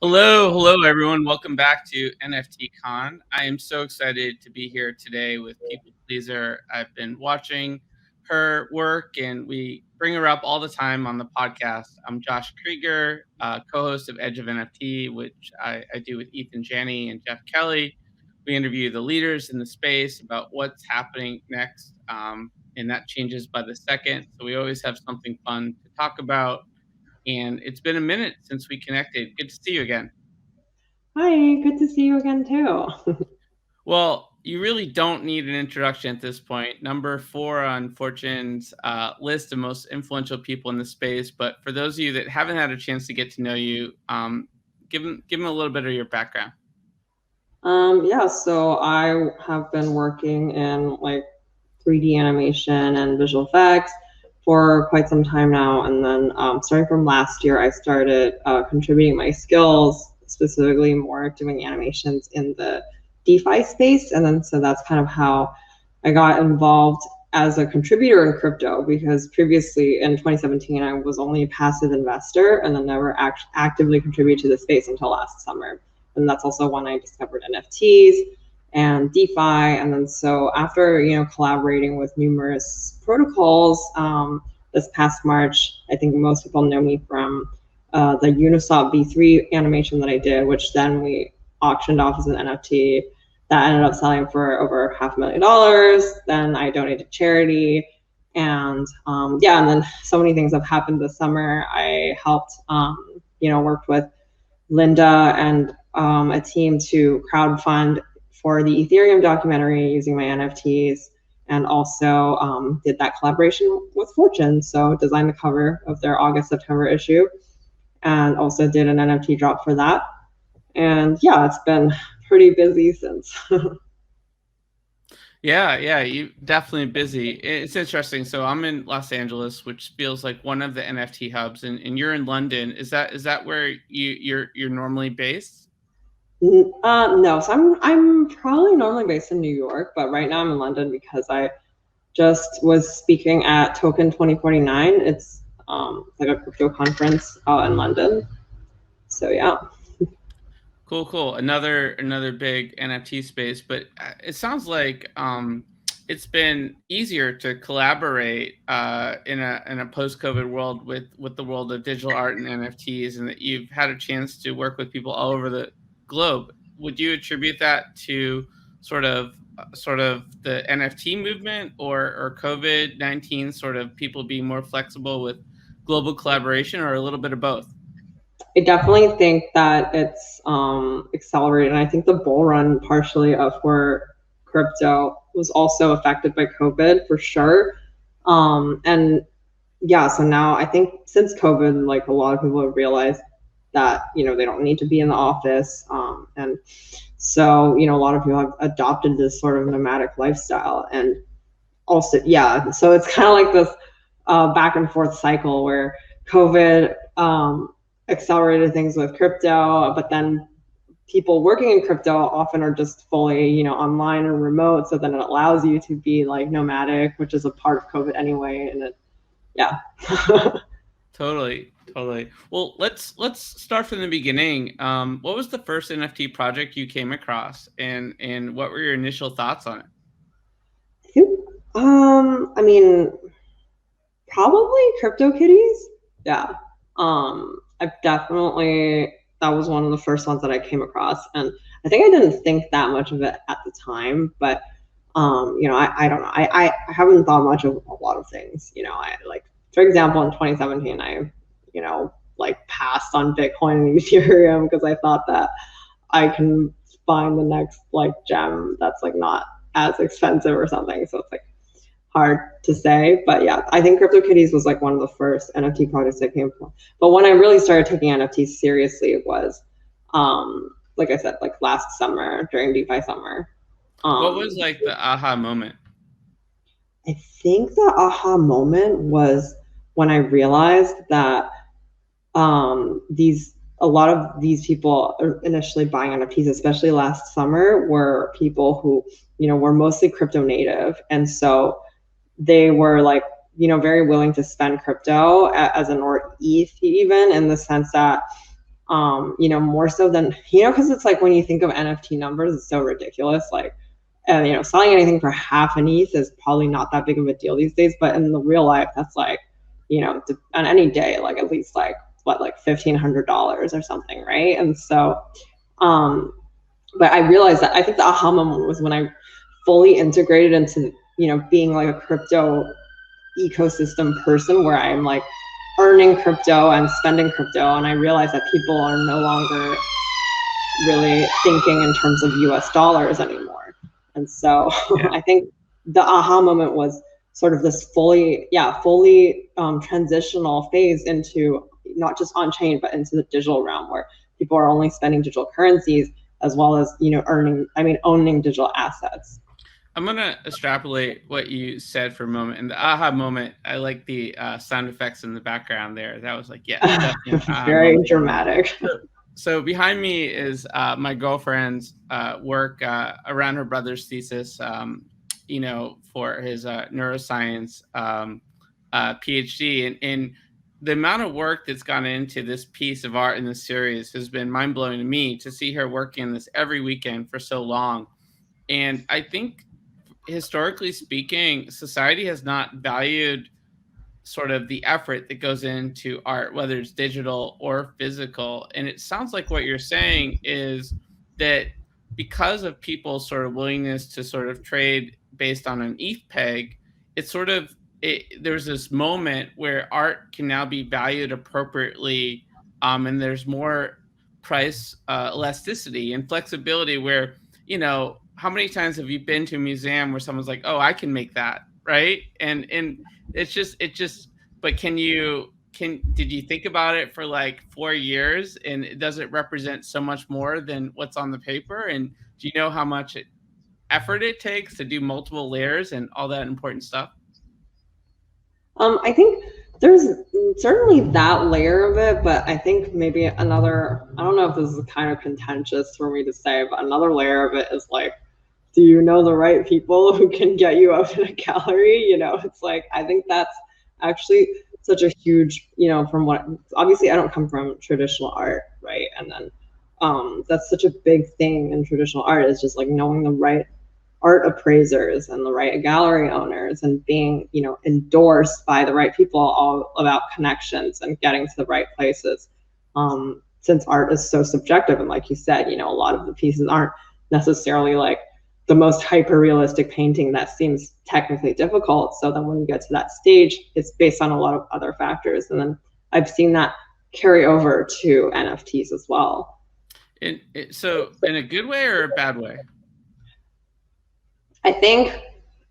Hello, everyone. Welcome back to NFTCON. I am so excited to be here today with Pplpleasr. I've been watching her work, and we bring her up all the time on the podcast. I'm Josh Kriger, co-host of Edge of NFT, which I do with Ethan Janney and Jeff Kelly. We interview the leaders in the space about what's happening next, and that changes by the second. So we always have something fun to talk about. And it's been a minute since we connected. Good to see you again. Hi, good to see you again too. Well, you really don't need an introduction at this point. Number 4 on Fortune's list of most influential people in the space. But for those of you that haven't had a chance to get to know you, give them a little bit of your background. Yeah, so I have been working in like 3D animation and visual effects for quite some time now. And then starting from last year, I started contributing my skills, specifically more doing animations in the DeFi space. And then so that's kind of how I got involved as a contributor in crypto, because previously in 2017, I was only a passive investor and then never actively contributed to the space until last summer. And that's also when I discovered NFTs and DeFi. And then so after collaborating with numerous protocols, this past March, I think most people know me from the Uniswap V3 animation that I did, which then we auctioned off as an NFT that ended up selling for over $500,000. Then I donated to charity. And and then so many things have happened this summer. I helped, worked with Linda and a team to crowdfund for the Ethereum documentary using my NFTs, and also did that collaboration with Fortune. So designed the cover of their August-September issue, and also did an NFT drop for that. And yeah, it's been pretty busy since. Yeah, you definitely busy. It's interesting. So I'm in Los Angeles, which feels like one of the NFT hubs, and you're in London. Is that where you're normally based? No, so I'm probably normally based in New York, but right now I'm in London because I just was speaking at Token 2049. It's like a crypto conference out in London. So yeah. Cool. Another big NFT space, but it sounds like it's been easier to collaborate in a post-COVID world with the world of digital art and NFTs, and that you've had a chance to work with people all over the globe. Would you attribute that to sort of the NFT movement, or COVID-19 sort of people being more flexible with global collaboration, or a little bit of both? I definitely think that it's accelerated. And I think the bull run partially for crypto was also affected by COVID for sure. And yeah, so now I think since COVID, like a lot of people have realized that, they don't need to be in the office. And so, a lot of people have adopted this sort of nomadic lifestyle. And also, yeah, so it's kind of like this back and forth cycle where COVID accelerated things with crypto, but then people working in crypto often are just fully, online or remote. So then it allows you to be like nomadic, which is a part of COVID anyway. And yeah. Totally. Well, let's start from the beginning. What was the first NFT project you came across, and what were your initial thoughts on it? I mean, probably CryptoKitties. Yeah. I've definitely, that was one of the first ones that I came across, and I think I didn't think that much of it at the time, but I don't know. I haven't thought much of a lot of things. I like, for example, in 2017, I like passed on Bitcoin and Ethereum because I thought that I can find the next like gem that's like not as expensive or something. So it's like hard to say, but yeah, I think CryptoKitties was like one of the first NFT projects I came from. But when I really started taking NFTs seriously, it was, like I said, like last summer during DeFi summer. What was like the aha moment? I think the aha moment was when I realized that a lot of these people initially buying NFTs, especially last summer, were people who were mostly crypto native, and so they were like very willing to spend crypto as an or ETH, even in the sense that more so than, because it's like when you think of NFT numbers, it's so ridiculous. Like, selling anything for half an ETH is probably not that big of a deal these days. But in the real life, that's like, on any day, like at least like like $1,500 or something, right? And so, but I realized that I think the aha moment was when I fully integrated into, being like a crypto ecosystem person where I'm like earning crypto and spending crypto. And I realized that people are no longer really thinking in terms of US dollars anymore. And so I think the aha moment was sort of this fully transitional phase into not just on chain, but into the digital realm where people are only spending digital currencies as well as, owning digital assets. I'm going to extrapolate what you said for a moment. And the aha moment, I like the sound effects in the background there. That was like, yeah. Very moment. Dramatic. So behind me is my girlfriend's work around her brother's thesis, for his neuroscience PhD. And the amount of work that's gone into this piece of art in this series has been mind-blowing to me to see her working on this every weekend for so long. And I think historically speaking, society has not valued sort of the effort that goes into art, whether it's digital or physical. And it sounds like what you're saying is that because of people's sort of willingness to sort of trade based on an ETH peg, it's sort of, there's this moment where art can now be valued appropriately, and there's more price elasticity and flexibility where, how many times have you been to a museum where someone's like, oh, I can make that, right? And it's just, but did you think about it for like 4 years, and does it represent so much more than what's on the paper? And do you know how much effort it takes to do multiple layers and all that important stuff? I think there's certainly that layer of it, but I think maybe another, I don't know if this is kind of contentious for me to say, but another layer of it is like, do you know the right people who can get you up in a gallery? It's like, I think that's actually such a huge, from what, obviously I don't come from traditional art, right? And then that's such a big thing in traditional art, is just like knowing the right art appraisers and the right gallery owners and being, endorsed by the right people, all about connections and getting to the right places. Since art is so subjective, and like you said, a lot of the pieces aren't necessarily like the most hyper realistic painting that seems technically difficult. So then when you get to that stage, it's based on a lot of other factors. And then I've seen that carry over to NFTs as well. So in a good way or a bad way? I think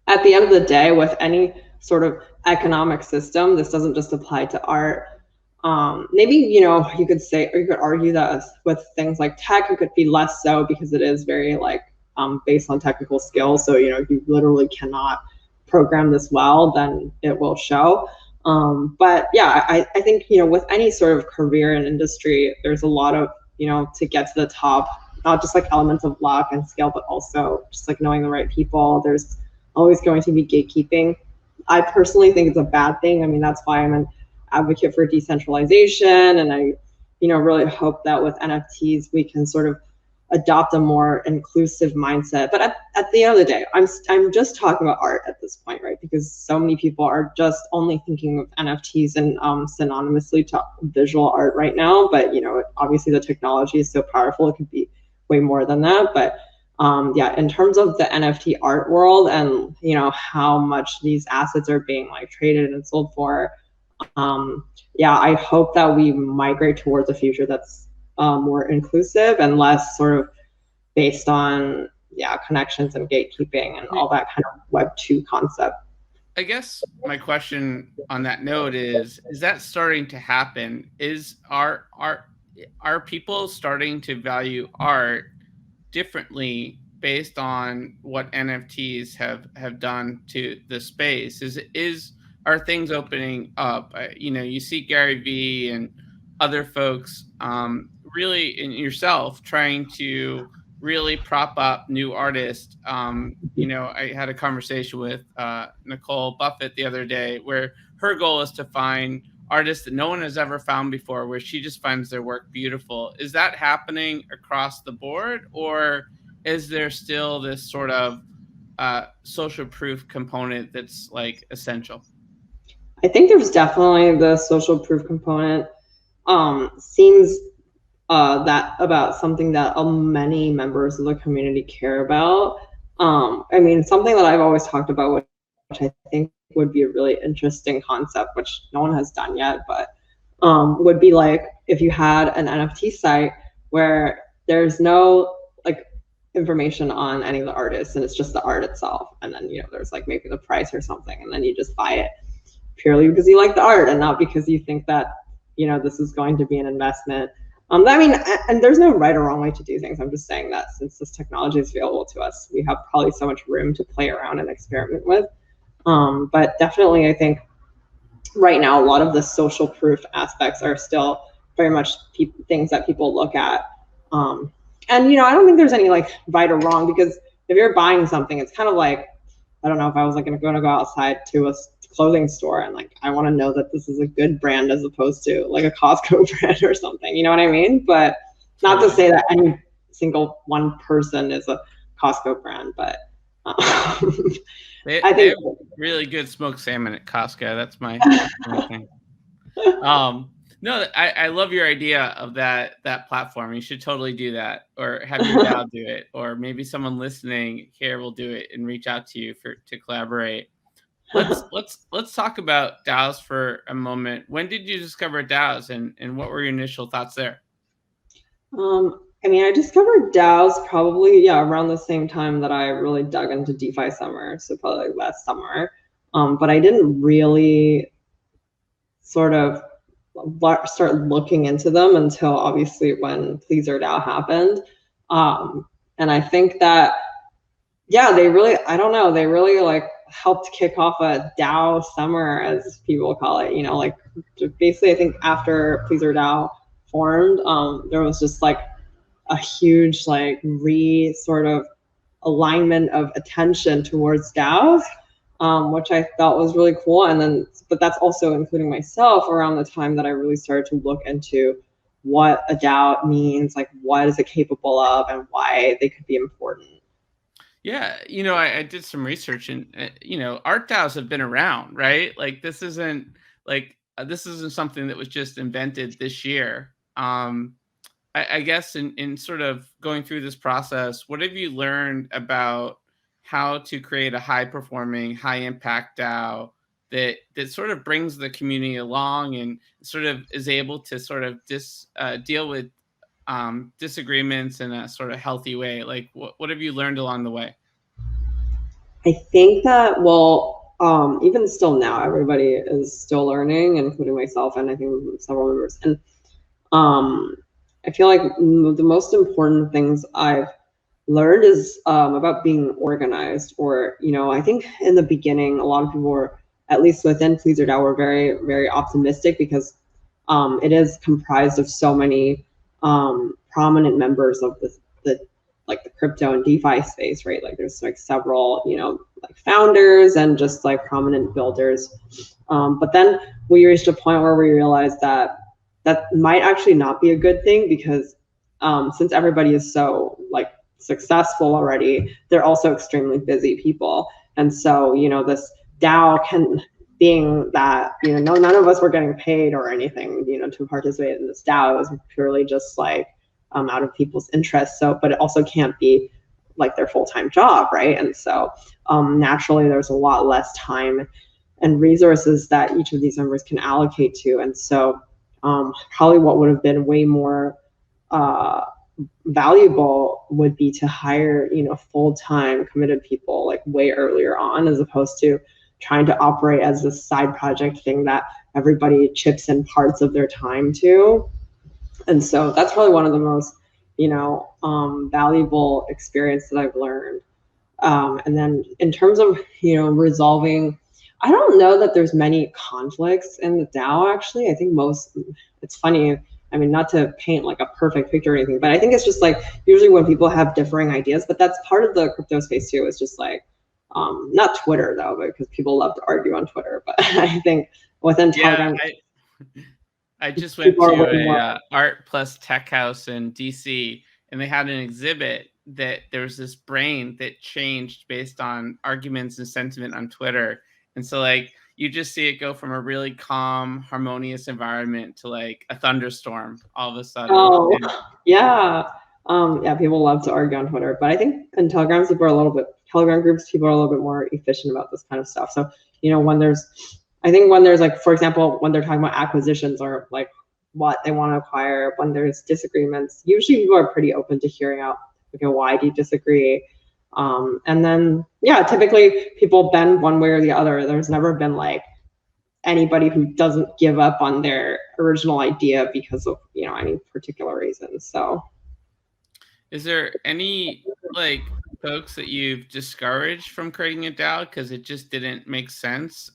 at the end of the day, with any sort of economic system, this doesn't just apply to art. Maybe, you could say, or you could argue that with things like tech, it could be less so because it is very like based on technical skills. So, if you literally cannot program this well, then it will show. But yeah, I think, with any sort of career and industry, there's a lot of, to get to the top, not just like elements of luck and skill, but also just like knowing the right people. There's always going to be gatekeeping. I personally think it's a bad thing. I mean, that's why I'm an advocate for decentralization. And I, really hope that with NFTs, we can sort of adopt a more inclusive mindset. But at the end of the day, I'm just talking about art at this point, right? Because so many people are just only thinking of NFTs and synonymously to visual art right now. But, obviously the technology is so powerful, it could be way more than that. But yeah, in terms of the NFT art world and, how much these assets are being like traded and sold for, yeah, I hope that we migrate towards a future that's more inclusive and less sort of based on, connections and gatekeeping and all that kind of Web 2 concept. I guess my question on that note is that starting to happen? Are people starting to value art differently based on what NFTs have done to the space? Are things opening up? You see Gary Vee and other folks really, and yourself, trying to really prop up new artists. I had a conversation with Nicole Buffett the other day where her goal is to find artist that no one has ever found before, where she just finds their work beautiful. Is that happening across the board, or is there still this sort of social proof component that's like essential? I think there's definitely the social proof component. Seems that about something that many members of the community care about. I mean, something that I've always talked about, which I think would be a really interesting concept, which no one has done yet, but would be like if you had an NFT site where there's no like information on any of the artists and it's just the art itself, and then there's like maybe the price or something, and then you just buy it purely because you like the art and not because you think that this is going to be an investment. I mean, and there's no right or wrong way to do things. I'm just saying that since this technology is available to us, we have probably so much room to play around and experiment with. But definitely, I think right now, a lot of the social proof aspects are still very much things that people look at. And, I don't think there's any like right or wrong, because if you're buying something, it's kind of like, I don't know, if I was like going to go outside to a clothing store and like I want to know that this is a good brand as opposed to like a Costco brand or something, you know what I mean? But not to say that any single one person is a Costco brand, but they have really good smoked salmon at Costco. That's my thing. No, I love your idea of that platform. You should totally do that, or have your DAO do it, or maybe someone listening here will do it and reach out to you to collaborate. Let's talk about DAOs for a moment. When did you discover DAOs, and what were your initial thoughts there? I mean, I discovered DAOs probably around the same time that I really dug into DeFi summer, so probably like last summer. But I didn't really sort of start looking into them until obviously when PleasrDAO happened. And I think that they really, I don't know, they really like helped kick off a DAO summer, as people call it. Like basically I think after PleasrDAO formed, there was just like a huge like sort of alignment of attention towards DAOs, which I thought was really cool. And then, but that's also including myself, around the time that I really started to look into what a DAO means, like what is it capable of, and why they could be important. Yeah, I did some research, and art DAOs have been around, right? Like this isn't something that was just invented this year. I guess in sort of going through this process, what have you learned about how to create a high performing, high impact DAO that sort of brings the community along and sort of is able to sort of deal with disagreements in a sort of healthy way? Like what have you learned along the way? I think that, well, even still now, everybody is still learning, including myself and I think several members. And I feel like the most important things I've learned is about being organized. Or, I think in the beginning, a lot of people were, at least within PleasrDAO, were very, very optimistic, because it is comprised of so many prominent members of the crypto and DeFi space, right? Like there's like several, like founders and just like prominent builders. But then we reached a point where we realized that might actually not be a good thing, because since everybody is so like successful already, they're also extremely busy people. And so, this DAO being that, none of us were getting paid or anything, to participate in this DAO. It was purely just like out of people's interest. So, but it also can't be like their full-time job, right? And so naturally there's a lot less time and resources that each of these members can allocate to. And so probably what would have been way more valuable would be to hire, full-time committed people like way earlier on, as opposed to trying to operate as a side project thing that everybody chips in parts of their time to. And so that's probably one of the most, valuable experience that I've learned. And then in terms of, resolving, I don't know that there's many conflicts in the DAO, actually. I think it's funny, I mean, not to paint like a perfect picture or anything, but I think it's just like usually when people have differing ideas, but that's part of the crypto space too. It's just like, not Twitter though, because people love to argue on Twitter, but I think within Telegram. I just went People are to way more. a art plus tech house in DC, and they had an exhibit that there was this brain that changed based on arguments and sentiment on Twitter. And so like you just see it go from a really calm, harmonious environment to like a thunderstorm all of a sudden. Oh, And yeah. Yeah, people love to argue on Twitter, but I think in Telegram groups, people are a little bit more efficient about this kind of stuff. So, you know, I think when there's like, for example, when they're talking about acquisitions or like what they want to acquire, when there's disagreements, usually people are pretty open to hearing out, okay, why do you disagree? And then, yeah, typically people bend one way or the other. There's never been like anybody who doesn't give up on their original idea because of, you know, any particular reason. So is there any like folks that you've discouraged from creating a DAO because it just didn't make sense?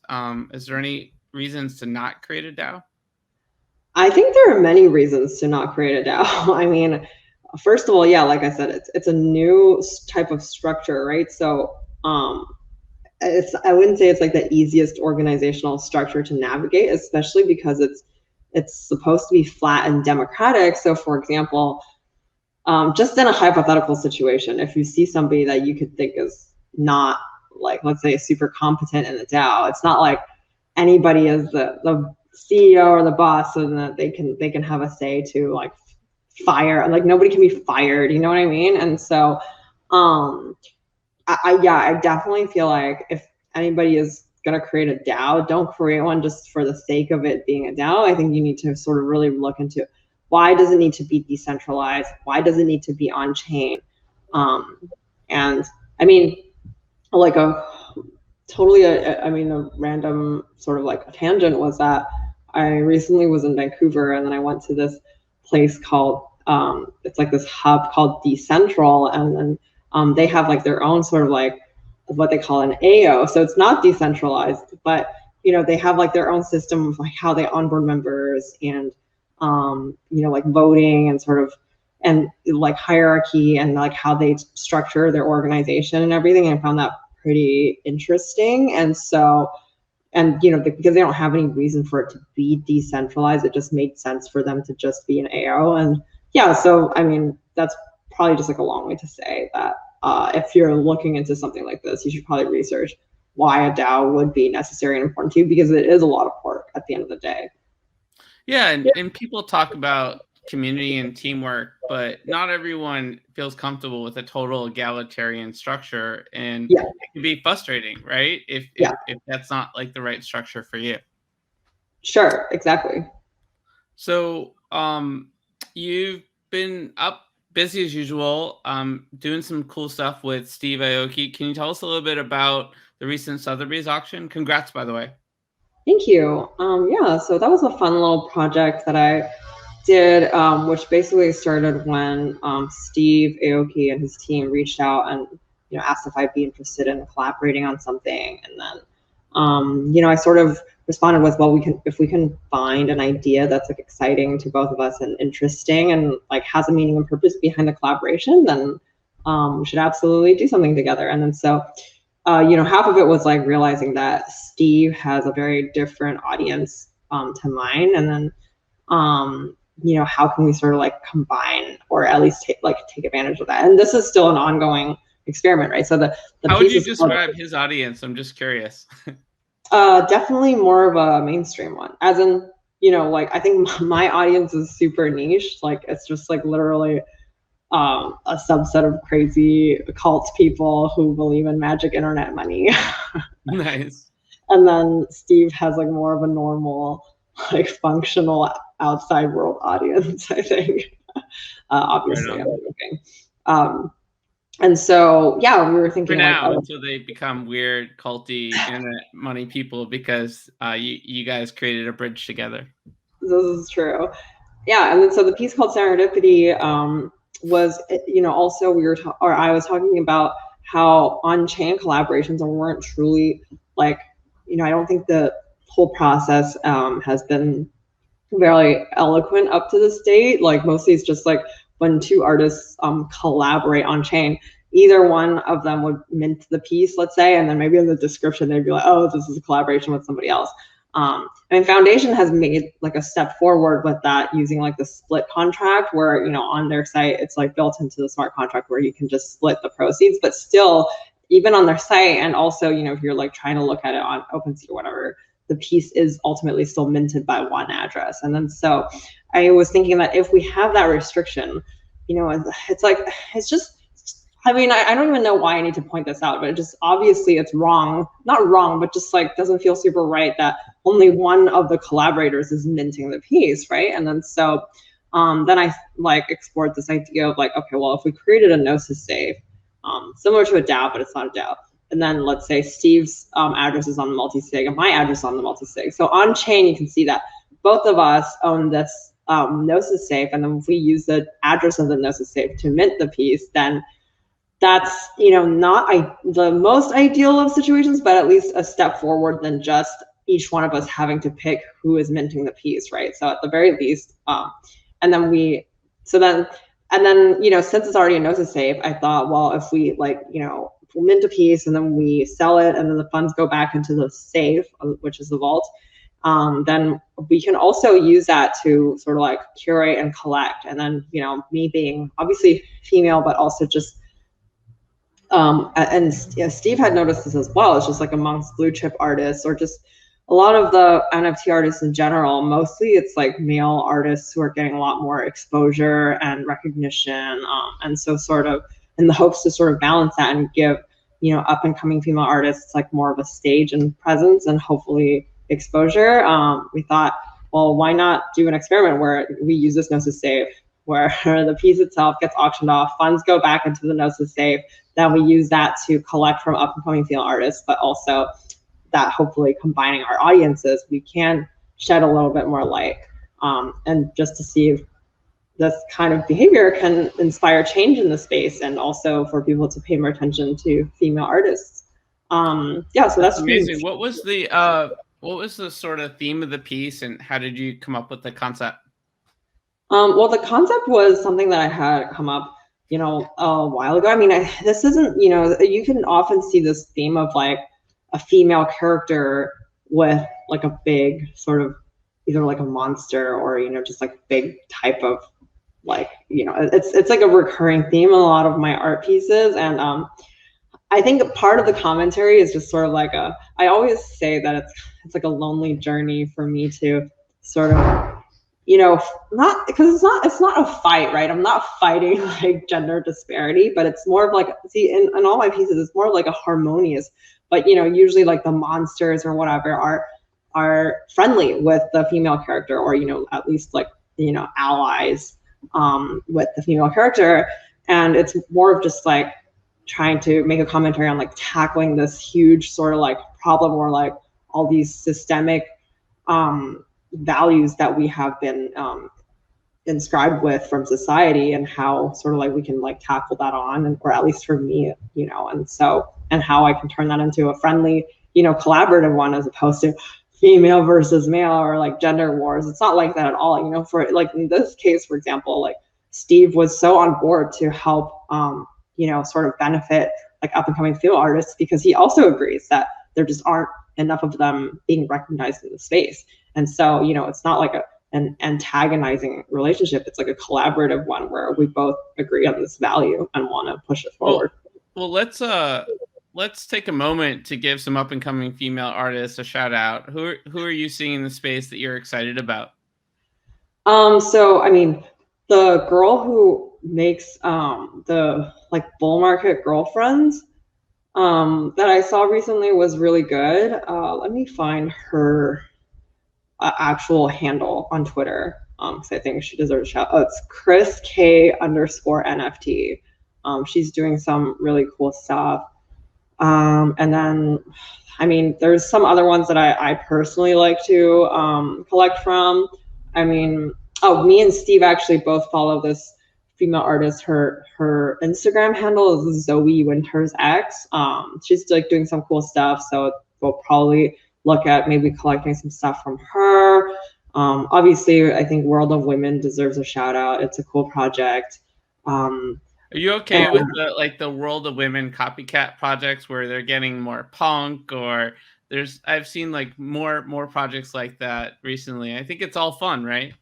Is there any reasons to not create a DAO? I think there are many reasons to not create a DAO. I mean, first of all, yeah, like I said, it's a new type of structure, right? So I wouldn't say it's like the easiest organizational structure to navigate, especially because it's supposed to be flat and democratic. So for example, just in a hypothetical situation, if you see somebody that you could think is not like, let's say, super competent in the DAO, it's not like anybody is the CEO or the boss, so that they can have a say to like fire, like nobody can be fired, you know what I mean? And so I definitely feel like if anybody is going to create a DAO, don't create one just for the sake of it being a DAO. I think you need to sort of really look into why does it need to be decentralized? Why does it need to be on chain? And I mean, like a random sort of like a tangent was that I recently was in Vancouver, and then I went to this place called it's like this hub called Decentral, and then they have like their own sort of like what they call an AO. So it's not decentralized, but you know, they have like their own system of like how they onboard members and you know, like voting and sort of and like hierarchy and like how they structure their organization and everything. And I found that pretty interesting. And so, and you know, because they don't have any reason for it to be decentralized, it just made sense for them to just be an AO. And yeah, so I mean, that's probably just like a long way to say that if you're looking into something like this, you should probably research why a DAO would be necessary and important to you, because it is a lot of work at the end of the day. Yeah, and people talk about community and teamwork, but not everyone feels comfortable with a total egalitarian structure, and it can be frustrating, right? If that's not like the right structure for you. Sure, exactly. So you've been up busy as usual, doing some cool stuff with Steve Aoki. Can you tell us a little bit about the recent Sotheby's auction? Congrats, by the way. Thank you. Yeah, so that was a fun little project that I did, which basically started when Steve Aoki and his team reached out and, you know, asked if I'd be interested in collaborating on something. And then, you know, I sort of responded with, well, if we can find an idea that's like exciting to both of us and interesting and like has a meaning and purpose behind the collaboration, then we should absolutely do something together. And then so, you know, half of it was like realizing that Steve has a very different audience to mine, and then you know, how can we sort of like combine or at least take advantage of that? And this is still an ongoing experiment, right? So the how would you describe his audience? I'm just curious. Definitely more of a mainstream one, as in, you know, like I think my audience is super niche. Like it's just like literally a subset of crazy cult people who believe in magic internet money. Nice. And then Steve has like more of a normal, like functional outside world audience, I think. Obviously, I'm joking. And so, yeah, we were thinking for now, like, until they become weird, culty internet money people, because you guys created a bridge together. This is true. Yeah, and then so the piece called Serendipity was, you know, also I was talking about how on-chain collaborations weren't truly like, you know, I don't think the whole process has been very eloquent up to this date. Like mostly it's just like when two artists collaborate on chain, either one of them would mint the piece, let's say, and then maybe in the description they'd be like, oh, this is a collaboration with somebody else. I mean, Foundation has made like a step forward with that using like the split contract where, on their site, it's like built into the smart contract where you can just split the proceeds, but still even on their site. And also, if you're like trying to look at it on OpenSea or whatever, the piece is ultimately still minted by one address. And then, so I was thinking that if we have that restriction, it's like, it's just, I mean, I don't even know why I need to point this out, but it just obviously it's wrong, not wrong, but just like doesn't feel super right that only one of the collaborators is minting the piece, right? And then so then I like explored this idea of like, okay, well, if we created a Gnosis safe, similar to a DAO, but it's not a DAO, and then let's say Steve's address is on the multi-sig and my address is on the multi-sig. So on chain, you can see that both of us own this Gnosis safe, and then if we use the address of the Gnosis safe to mint the piece, then that's not the most ideal of situations, but at least a step forward than just each one of us having to pick who is minting the piece, right? So at the very least, and then since it's already a Gnosis safe, I thought, well, if we we'll mint a piece and then we sell it and then the funds go back into the safe, which is the vault, then we can also use that to sort of like curate and collect. And then, me being obviously female, but also just Steve had noticed this as well. It's just like amongst blue chip artists or just a lot of the NFT artists in general, mostly it's like male artists who are getting a lot more exposure and recognition. And so sort of in the hopes to sort of balance that and give, up and coming female artists like more of a stage and presence and hopefully exposure. We thought, well, why not do an experiment where we use this Gnosis safe, where the piece itself gets auctioned off, funds go back into the Gnosis safe, then we use that to collect from up and coming female artists, but also that hopefully combining our audiences, we can shed a little bit more light, and just to see if this kind of behavior can inspire change in the space and also for people to pay more attention to female artists. So that's amazing. What was the sort of theme of the piece and how did you come up with the concept? Well, the concept was something that I had come up, a while ago. I mean, this isn't, you can often see this theme of like a female character with like a big sort of either like a monster or, just like big type of like, it's like a recurring theme in a lot of my art pieces. And I think part of the commentary is just sort of like I always say that it's like a lonely journey for me to sort of, not because it's not a fight, right? I'm not fighting like gender disparity, but it's more of like, see, in all my pieces, it's more of like a harmonious, but usually like the monsters or whatever are friendly with the female character or, at least like, allies with the female character. And it's more of just like trying to make a commentary on like tackling this huge sort of like problem or like all these systemic values that we have been inscribed with from society and how sort of like we can like tackle that on, or at least for me, and how I can turn that into a friendly, collaborative one as opposed to female versus male or like gender wars. It's not like that at all, for like in this case, for example, like Steve was so on board to help, sort of benefit like up and coming female artists because he also agrees that there just aren't enough of them being recognized in the space. And so, it's not like an antagonizing relationship. It's like a collaborative one where we both agree on this value and want to push it forward. Well, let's take a moment to give some up and coming female artists a shout out. Who are you seeing in the space that you're excited about? So I mean, the girl who makes the like bull market girlfriends that I saw recently was really good. Let me find her actual handle on Twitter because I think she deserves a shout. Oh, it's Chris K_NFT. She's doing some really cool stuff. And then, I mean, there's some other ones that I personally like to collect from. I mean, me and Steve actually both follow this female artist. Her Instagram handle is Zoe Winters X. She's like doing some cool stuff, so we'll probably look at maybe collecting some stuff from her. Obviously, I think World of Women deserves a shout out. It's a cool project. Are you okay with the World of Women copycat projects where they're getting more punk or I've seen like more projects like that recently. I think it's all fun, right?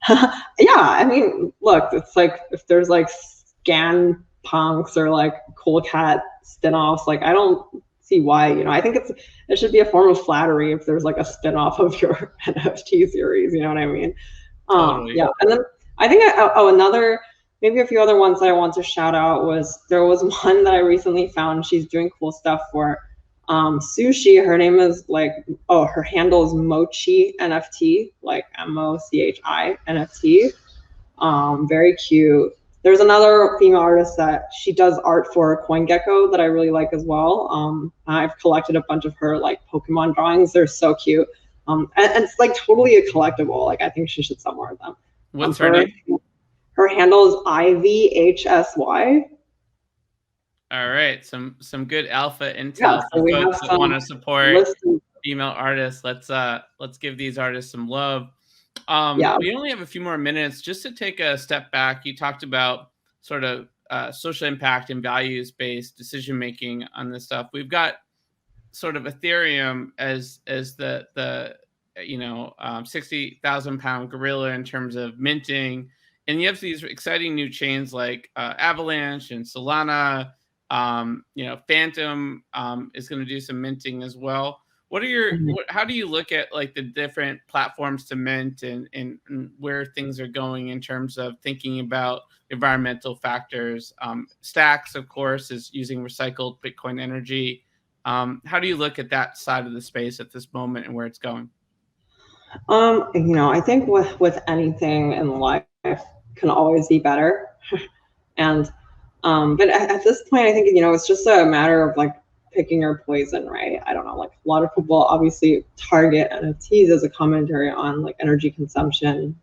Yeah, I mean, look, it's like if there's like scan punks or like cool cat spin-offs, like I don't see why, I think it should be a form of flattery if there's like a spin-off of your NFT series, you know what I mean? Totally. Yeah, and then I think maybe a few other ones that I want to shout out there was one that I recently found. She's doing cool stuff for sushi. Her name is her handle is Mochi NFT, like MOCHI NFT. Very cute. There's another female artist that she does art for CoinGecko that I really like as well. I've collected a bunch of her like Pokemon drawings. They're so cute. And it's like totally a collectible. Like I think she should sell more of them. What's her name? Her handle is IVHSY. All right, some good alpha intel for folks that want to support female artists. Let's give these artists some love. We only have a few more minutes just to take a step back. You talked about sort of social impact and values-based decision making on this stuff. We've got sort of Ethereum as the 60,000-pound gorilla in terms of minting, and you have these exciting new chains like Avalanche and Solana. Phantom is going to do some minting as well. What are your how do you look at like the different platforms to mint and where things are going in terms of thinking about environmental factors? Stacks, of course, is using recycled Bitcoin energy. How do you look at that side of the space at this moment and where it's going? I think with anything in life can always be better. And but at this point, I think, it's just a matter of like picking your poison, right? I don't know, like a lot of people obviously target NFTs as a commentary on like energy consumption.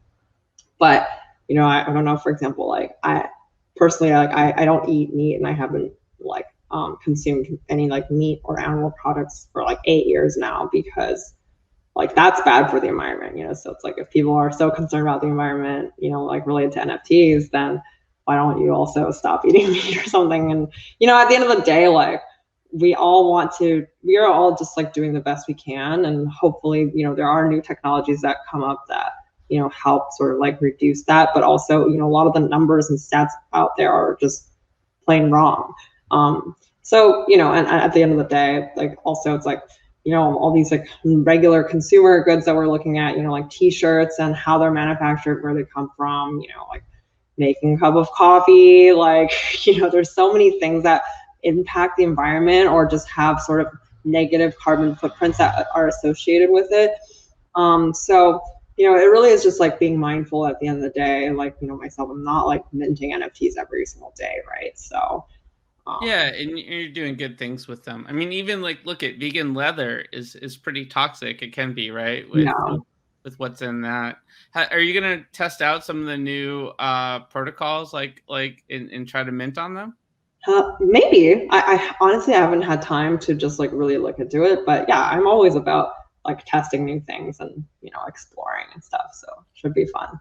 But, I don't know, for example, like I personally, like I don't eat meat, and I haven't like consumed any like meat or animal products for like 8 years now, because like that's bad for the environment, so it's like if people are so concerned about the environment, like related to NFTs, then why don't you also stop eating meat or something? And at the end of the day, like we are all just like doing the best we can, and hopefully there are new technologies that come up that help sort of like reduce that, but also a lot of the numbers and stats out there are just plain wrong. So and at the end of the day, like also it's like all these like regular consumer goods that we're looking at, like t-shirts and how they're manufactured, where they come from, like making a cup of coffee, like there's so many things that impact the environment or just have sort of negative carbon footprints that are associated with it. So it really is just like being mindful at the end of the day. Like myself, I'm not like minting NFTs every single day, right? So yeah, and you're doing good things with them. I mean, even like look at vegan leather is pretty toxic. It can be, right? With what's in that. Are you gonna test out some of the new protocols, like and try to mint on them? Maybe. I honestly haven't had time to just like really look into it, but yeah, I'm always about like testing new things and exploring and stuff. So it should be fun.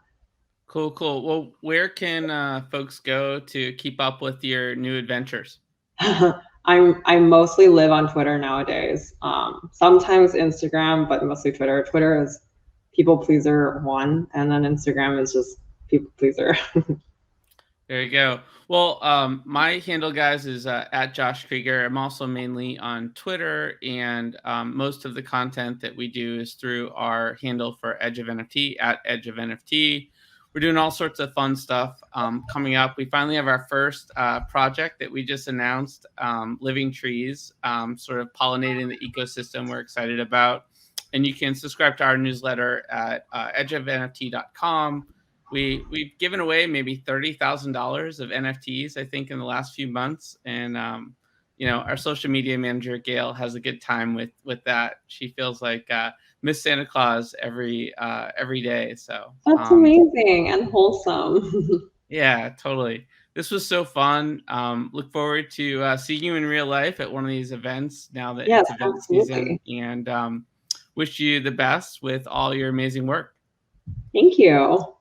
Cool. Well, where can folks go to keep up with your new adventures? I mostly live on Twitter nowadays. Sometimes Instagram, but mostly Twitter. Twitter is Pplpleasr1, and then Instagram is just Pplpleasr. There you go. Well, my handle, guys, is at Josh Kriger. I'm also mainly on Twitter, and most of the content that we do is through our handle for Edge of NFT, at Edge of NFT. We're doing all sorts of fun stuff coming up. We finally have our first project that we just announced, Living Trees, sort of pollinating the ecosystem we're excited about. And you can subscribe to our newsletter at edgeofnft.com. We've given away maybe $30,000 of NFTs, I think, in the last few months. And, our social media manager, Gail, has a good time with that. She feels like Miss Santa Claus every day. So that's amazing and wholesome. Yeah, totally. This was so fun. Look forward to seeing you in real life at one of these events now that it's event season, and wish you the best with all your amazing work. Thank you.